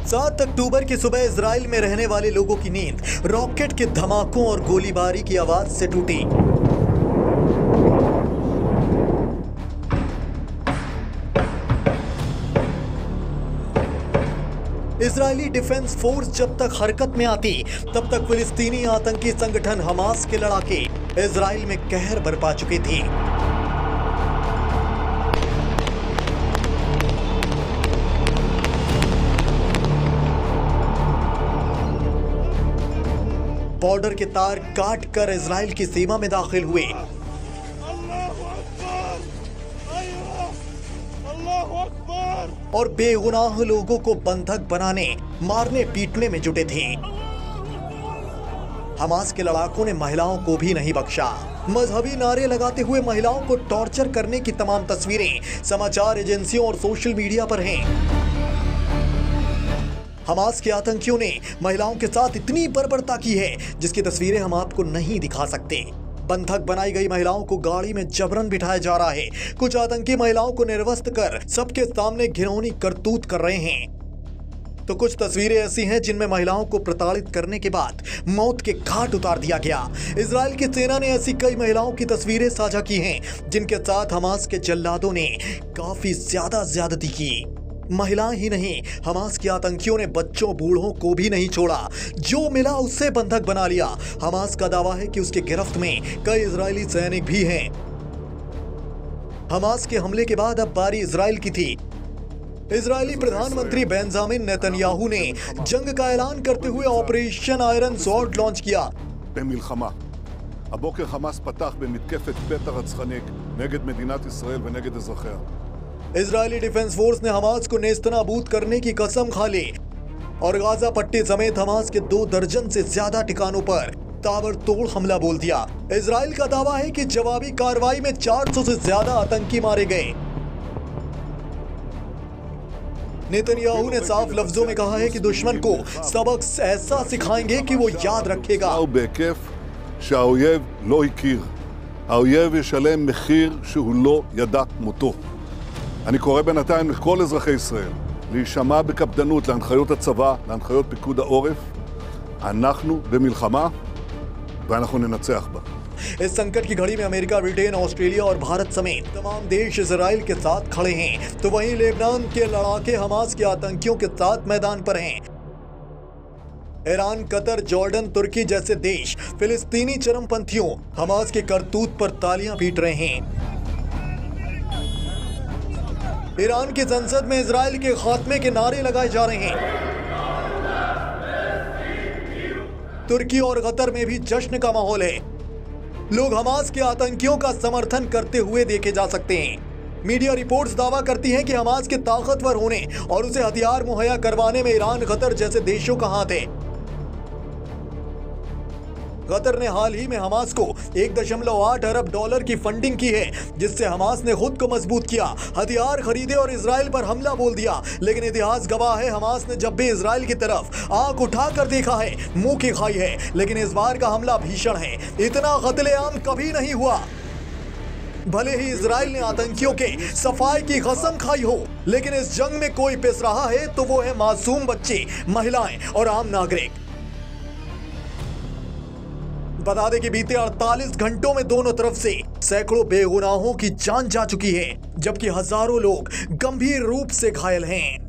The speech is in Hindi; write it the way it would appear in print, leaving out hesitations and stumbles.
7 अक्टूबर की सुबह इजराइल में रहने वाले लोगों की नींद रॉकेट के धमाकों और गोलीबारी की आवाज से टूटी। इजरायली डिफेंस फोर्स जब तक हरकत में आती तब तक फिलिस्तीनी आतंकी संगठन हमास के लड़ाके इजराइल में कहर बरपा चुके थे। बॉर्डर के तार काट कर इजराइल की सीमा में दाखिल हुए और बेगुनाह लोगों को बंधक बनाने, मारने पीटने में जुटे थे। हमास के लड़ाकों ने महिलाओं को भी नहीं बख्शा। मजहबी नारे लगाते हुए महिलाओं को टॉर्चर करने की तमाम तस्वीरें समाचार एजेंसियों और सोशल मीडिया पर हैं। हमास के आतंकियों ने महिलाओं के साथ इतनी बर्बरता की है जिसकी तस्वीरें हम आपको नहीं दिखा सकते। बंधक बनाई गई महिलाओं को गाड़ी में जबरन बिठाया जा रहा है। कुछ आतंकी महिलाओं को निर्वस्त्र कर सबके सामने घिनौनी करतूत कर रहे हैं, तो कुछ तस्वीरें ऐसी हैं जिनमें महिलाओं को प्रताड़ित करने के बाद मौत के घाट उतार दिया गया। इजराइल की सेना ने ऐसी कई महिलाओं की तस्वीरें साझा की हैं जिनके साथ हमास के जल्लादों ने काफी ज्यादती की। महिलाएं ही नहीं, हमास के आतंकियों ने बच्चों बूढ़ों को भी नहीं छोड़ा। जो मिला उससे बंधक बना लिया। हमास का दावा है कि उसके गिरफ्त में कई इजरायली सैनिक भी हैं। हमास के हमले के बाद अब बारी इजराइल की थी। इजरायली प्रधानमंत्री बेंजामिन नेतन्याहू ने जंग का ऐलान करते हुए ऑपरेशन आयरन स्वॉर्ड लॉन्च किया। הבוקר חמאס פתח במתקפת פתע רצחנית נגד מדינת ישראל ונגד אזרחיה। इजरायली डिफेंस फोर्स ने हमास को नेस्तनाबूद करने की कसम खा ली और गाजा पट्टी समेत हमास के 2 दर्जन से ज्यादा ठिकानों पर ताबड़तोड़ हमला बोल दिया। इजराइल का दावा है कि जवाबी कार्रवाई में 400 से ज्यादा आतंकी मारे गए। नेतन्याहू ने साफ लफ्जों में कहा है कि दुश्मन को सबक ऐसा सिखाएंगे कि वो याद रखेगा। שהאויב לא הכיר. האויב ישלם מחיר שהוא לא ידע כמותו. אני קורא בינתיים לכל אזרחי ישראל להישמע בקפדנות להנחיות הצבא, להנחיות פיקוד העורף. אנחנו במלחמה ואנחנו ננצח בה. इस संकट की घड़ी में अमेरिका, ब्रिटेन, ऑस्ट्रेलिया और भारत समेत तमाम देश इजराइल के साथ खड़े हैं, तो वहीं लेबनान के लड़ाके हमास के आतंकियों के साथ मैदान पर हैं। ईरान, कतर, जॉर्डन, तुर्की जैसे देश फिलिस्तीनी चरमपंथियों हमास के करतूत पर तालियां पीट रहे हैं। ईरान की संसद में इजराइल के खात्मे के नारे लगाए जा रहे हैं। तुर्की और कतर में भी जश्न का माहौल है। लोग हमास के आतंकियों का समर्थन करते हुए देखे जा सकते हैं। मीडिया रिपोर्ट्स दावा करती हैं कि हमास के ताकतवर होने और उसे हथियार मुहैया करवाने में ईरान, कतर जैसे देशों का हाथ है। कतर ने हाल ही में हमास को 1.8 अरब डॉलर की फंडिंग की है, जिससे हमास ने खुद को मजबूत किया, हथियार खरीदे और इजराइल पर हमला बोल दिया। लेकिन इतिहास गवाह है, हमास ने जब भी इजराइल की तरफ आंख उठाकर देखा है, मुंह की खाई है। लेकिन इस बार का हमला भीषण है। इतना कत्लेआम कभी नहीं हुआ। भले ही इजराइल ने आतंकियों के सफाई की कसम खाई हो, लेकिन इस जंग में कोई पिस रहा है तो वो है मासूम बच्चे, महिलाएं और आम नागरिक। बता दें कि बीते 48 घंटों में दोनों तरफ से सैकड़ों बेगुनाहों की जान जा चुकी है, जबकि हजारों लोग गंभीर रूप से घायल हैं।